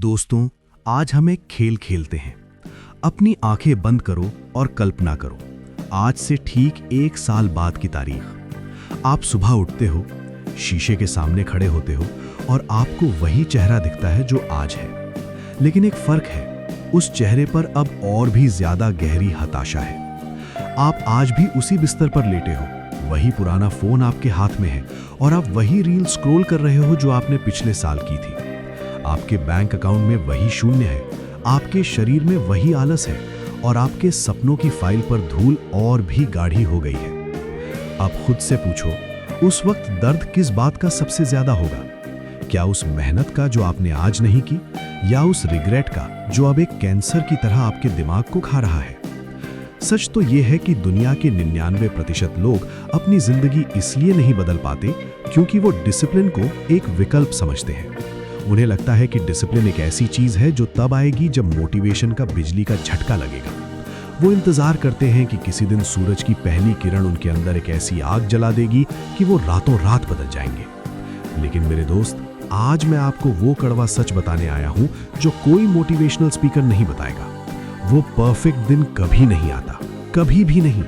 दोस्तों, आज हम एक खेल खेलते हैं। अपनी आंखें बंद करो और कल्पना करो, आज से ठीक 1 साल बाद की तारीख। आप सुबह उठते हो, शीशे के सामने खड़े होते हो और आपको वही चेहरा दिखता है जो आज है। लेकिन एक फर्क है, उस चेहरे पर अब और भी ज्यादा गहरी हताशा है। आप आज भी उसी बिस्तर पर लेटे हो, वही पुराना फोन आपके हाथ में है और आप वही रील स्क्रॉल कर रहे हो जो आपने पिछले साल की थी। आपके बैंक अकाउंट में वही शून्य है, आपके शरीर में वही आलस है और आपके सपनों की फाइल पर धूल और भी गाढ़ी हो गई है। अब खुद से पूछो, उस वक्त दर्द किस बात का सबसे ज्यादा होगा? क्या उस मेहनत का जो आपने आज नहीं की, या उस रिग्रेट का जो अब एक कैंसर की तरह आपके दिमाग को खा रहा है? सच तो यह है कि दुनिया के 99% लोग अपनी जिंदगी इसलिए नहीं बदल पाते क्योंकि वो डिसिप्लिन को एक विकल्प समझते हैं। उन्हें लगता है कि डिसिप्लिन एक ऐसी चीज है जो तब आएगी जब मोटिवेशन का बिजली का झटका लगेगा। वो इंतजार करते हैं कि किसी दिन सूरज की पहली किरण उनके अंदर एक ऐसी आग जला देगी कि वो रातों रात बदल जाएंगे। लेकिन मेरे दोस्त, आज मैं आपको वो कड़वा सच बताने आया हूं जो कोई मोटिवेशनल स्पीकर नहीं बताएगा। वो परफेक्ट दिन कभी नहीं आता, कभी भी नहीं।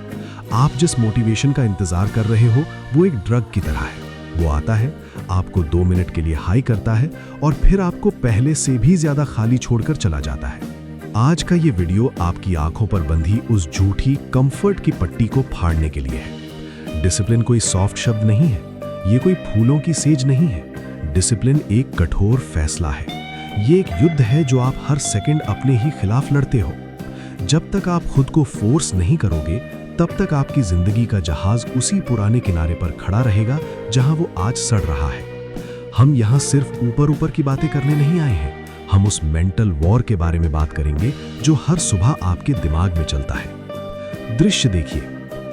आप जिस मोटिवेशन का इंतजार कर रहे हो वो एक ड्रग की तरह है। वो आता है, आपको 2 मिनट के लिए हाई करता है और फिर आपको पहले से भी ज्यादा खाली छोड़कर चला जाता है। आज का ये वीडियो आपकी आंखों पर बंधी उस झूठी कंफर्ट की पट्टी को फाड़ने के लिए है। डिसिप्लिन कोई सॉफ्ट शब्द नहीं है, ये कोई फूलों की सेज नहीं है। डिसिप्लिन एक कठोर फैसला है। ये एक युद्ध है जो आप हर सेकंड अपने ही खिलाफ लड़ते हो। जब तक आप खुद को फोर्स नहीं करोगे, तब तक आपकी जिंदगी का जहाज उसी पुराने किनारे पर खड़ा रहेगा जहां वो आज सड़ रहा है। हम यहाँ सिर्फ ऊपर ऊपर की बातें करने नहीं आए हैं, हम उस मेंटल वॉर के बारे में बात करेंगे जो हर सुबह आपके दिमाग में चलता है। दृश्य देखिए,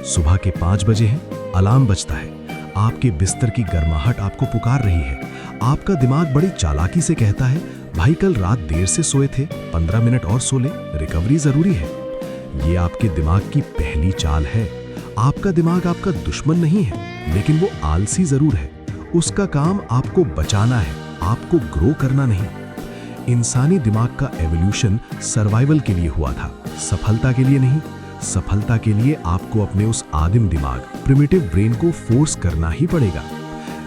सुबह के 5 बजे हैं, अलार्म बजता है, आपके बिस्तर की गर्माहट आपको पुकार रही है। आपका दिमाग बड़ी चालाकी से कहता है, भाई कल रात देर से सोए थे, 15 मिनट और सो ले, रिकवरी जरूरी है। ये आपके दिमाग की पहली चाल है। आपका दिमाग आपका दुश्मन नहीं है, लेकिन वो आलसी जरूर है। उसका काम आपको बचाना है, आपको ग्रो करना नहीं। इंसानी दिमाग का एवोल्यूशन सर्वाइवल के लिए हुआ था, सफलता के लिए नहीं। सफलता के लिए आपको अपने उस आदिम दिमाग, प्रिमिटिव ब्रेन को फोर्स करना ही पड़ेगा।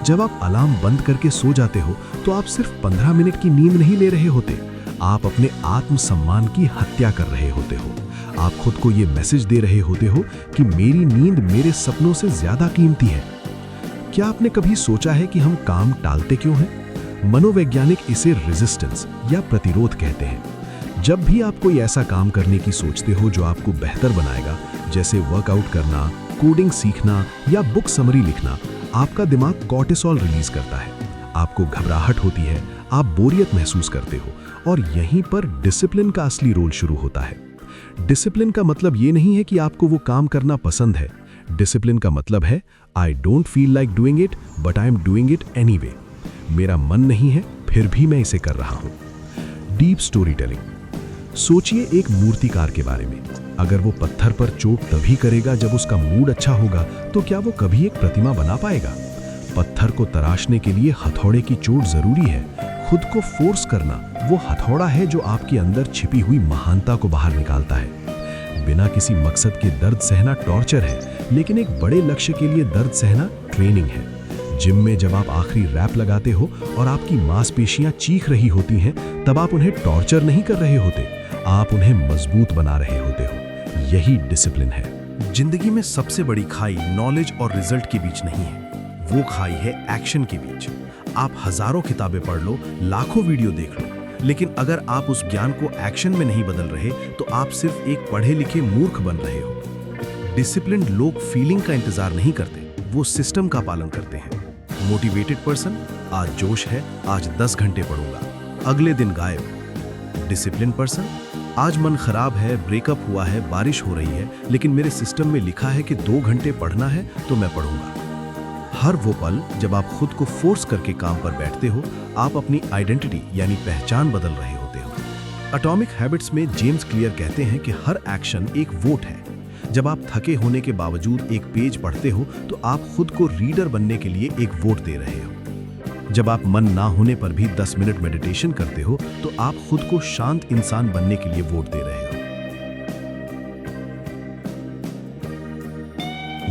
जब आप अलार्म बंद करके सो जाते हो तो आप सिर्फ 15 मिनट की नींद नहीं ले रहे होते, आप अपने आत्मसम्मान की हत्या कर रहे होते हो। आप खुद को ये मैसेज दे रहे होते हो कि मेरी नींद मेरे सपनों से ज्यादा कीमती है। क्या आपने कभी सोचा है कि हम काम टालते क्यों हैं? मनोवैज्ञानिक इसे रेजिस्टेंस या प्रतिरोध कहते हैं। जब भी आप कोई ऐसा काम करने की सोचते हो जो आपको बेहतर बनाएगा, जैसे वर्कआउट करना, कोडिंग सीखना या बुक समरी लिखना, आपका दिमाग कॉर्टिसोल रिलीज करता है। आपको घबराहट होती है, आप बोरियत महसूस करते हो और यहीं पर डिसिप्लिन का असली रोल शुरू होता है। डिसिप्लिन का मतलब ये नहीं है कि आपको वो काम करना पसंद है। डिसिप्लिन का मतलब है I don't feel like doing it but I am doing it anyway. मेरा मन नहीं है, फिर भी मैं इसे कर रहा हूं। Deep story telling. सोचिए एक मूर्तिकार के बारे में। अगर वो पत्थर पर चोट तभी करेगा जब उसका मूड अच्छा होगा, तो क्या वो कभी एक प्रतिमा बना पाएगा? पत्थर को तराशने के लिए हथौड़े की चोट जरूरी है। खुद को फोर्स करना वो हथौड़ा है जो आपके अंदर छिपी हुई महानता को बाहर निकालता है। बिना किसी मकसद के दर्द सहना टॉर्चर है, लेकिन एक बड़े लक्ष्य के लिए दर्द सहना ट्रेनिंग है। जिम में जब आप आखिरी रैप लगाते हो और आपकी मांसपेशियां चीख रही होती हैं, तब आप उन्हें टॉर्चर नहीं कर रहे होते, आप उन्हें मजबूत बना रहे होते हो। यही डिसिप्लिन है। जिंदगी में सबसे बड़ी खाई नॉलेज और रिजल्ट के बीच नहीं है, वो खाई है एक्शन के बीच। आप हजारों किताबें पढ़ लो, लाखों वीडियो देख लो, लेकिन अगर आप उस ज्ञान को एक्शन में नहीं बदल रहे तो आप सिर्फ एक पढ़े लिखे मूर्ख बन रहे हो। डिसिप्लिन्ड लोग फीलिंग का इंतजार नहीं करते, वो सिस्टम का पालन करते हैं। मोटिवेटेड पर्सन, आज जोश है, आज 10 घंटे पढ़ूंगा, अगले दिन गायब। डिसिप्लिन पर्सन, आज मन खराब है, ब्रेकअप हुआ है, बारिश हो रही है, लेकिन मेरे सिस्टम में लिखा है कि 2 घंटे पढ़ना है तो मैं पढ़ूंगा। हर वो पल जब आप खुद को फोर्स करके काम पर बैठते हो, आप अपनी आइडेंटिटी यानी पहचान बदल रहे होते हो। एटॉमिक हैबिट्स में जेम्स क्लियर कहते हैं कि हर एक्शन एक वोट है। जब आप थके होने के बावजूद एक पेज पढ़ते हो तो आप खुद को रीडर बनने के लिए एक वोट दे रहे हो। जब आप मन ना होने पर भी 10 मिनट मेडिटेशन करते हो तो आप खुद को शांत इंसान बनने के लिए वोट दे रहे हो।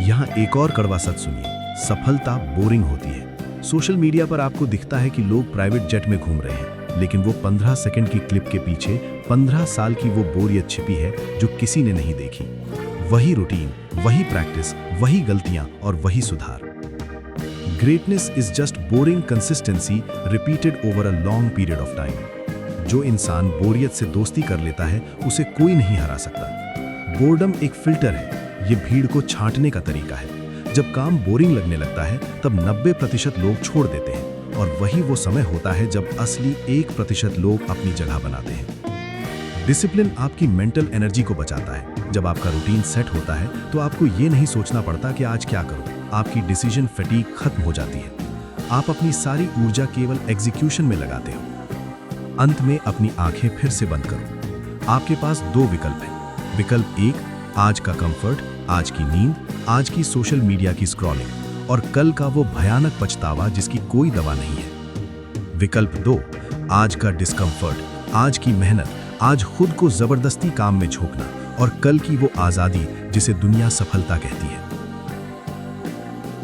यहाँ एक और कड़वा सच सुनिए, सफलता बोरिंग होती है। सोशल मीडिया पर आपको दिखता है कि लोग प्राइवेट जेट में घूम रहे हैं, लेकिन वो 15 सेकंड की क्लिप के पीछे 15 साल की वो बोरियत छिपी है जो किसी ने नहीं देखी। वही रूटीन, वही प्रैक्टिस, वही गलतियां और वही सुधार। Greatness is just boring consistency repeated over a long period of time. जो इंसान बोरियत से दोस्ती कर लेता है उसे कोई नहीं हरा सकता। बोर्डम एक फिल्टर है, ये भीड़ को छांटने का तरीका है। जब काम बोरिंग लगने लगता है तब 90% लोग छोड़ देते हैं, और वही वो समय होता है जब असली 1% लोग अपनी जगह बनाते हैं। डिसिप्लिन आपकी मेंटल एनर्जी को बचाता है। जब आपका रूटीन सेट होता है तो आपको ये नहीं सोचना पड़ता कि आज क्या करूं। आपकी डिसीजन फटीग खत्म हो जाती है। आप अपनी सारी ऊर्जा केवल एग्जीक्यूशन में लगाते हो। अंत में अपनी आंखें फिर से बंद करो। आपके पास 2 विकल्प हैं। विकल्प 1, आज का कंफर्ट, आज की नींद, आज की सोशल मीडिया की स्क्रॉलिंग, और कल का वो भयानक पछतावा जिसकी कोई दवा नहीं है। विकल्प 2, आज का डिस्कम्फर्ट, आज की मेहनत, आज खुद को जबरदस्ती काम में झोंकना, और कल की वो आजादी जिसे दुनिया सफलता कहती है।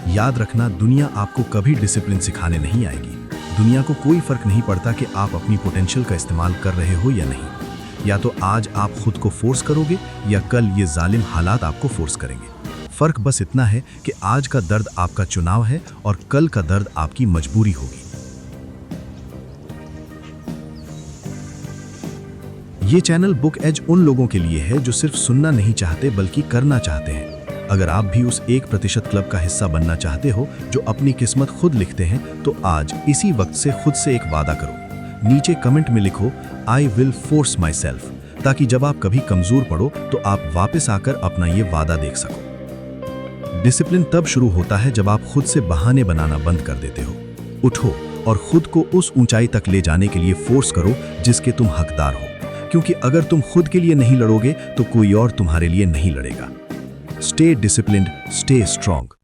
याद रखना, दुनिया आपको कभी डिसिप्लिन सिखाने नहीं आएगी। दुनिया को कोई फर्क नहीं पड़ता कि आप अपनी पोटेंशियल का इस्तेमाल कर रहे हो या नहीं। या तो आज आप खुद को फोर्स करोगे या कल ये जालिम हालात आपको फोर्स करेंगे। फर्क बस इतना है कि आज का दर्द आपका चुनाव है और कल का दर्द आपकी मजबूरी होगी। ये चैनल बुक एज उन लोगों के लिए है जो सिर्फ सुनना नहीं चाहते बल्कि करना चाहते हैं। अगर आप भी उस 1% क्लब का हिस्सा बनना चाहते हो जो अपनी किस्मत खुद लिखते हैं, तो आज इसी वक्त से खुद से एक वादा करो। नीचे कमेंट में लिखो, I will force my self, ताकि जब आप कभी कमजोर पड़ो तो आप वापस आकर अपना ये वादा देख सको। डिसिप्लिन तब शुरू होता है जब आप खुद से बहाने बनाना बंद कर देते हो। उठो और खुद को उस ऊंचाई तक ले जाने के लिए फोर्स करो जिसके तुम हकदार हो, क्योंकि अगर तुम खुद के लिए नहीं लड़ोगे तो कोई और तुम्हारे लिए नहीं लड़ेगा। Stay disciplined, stay strong.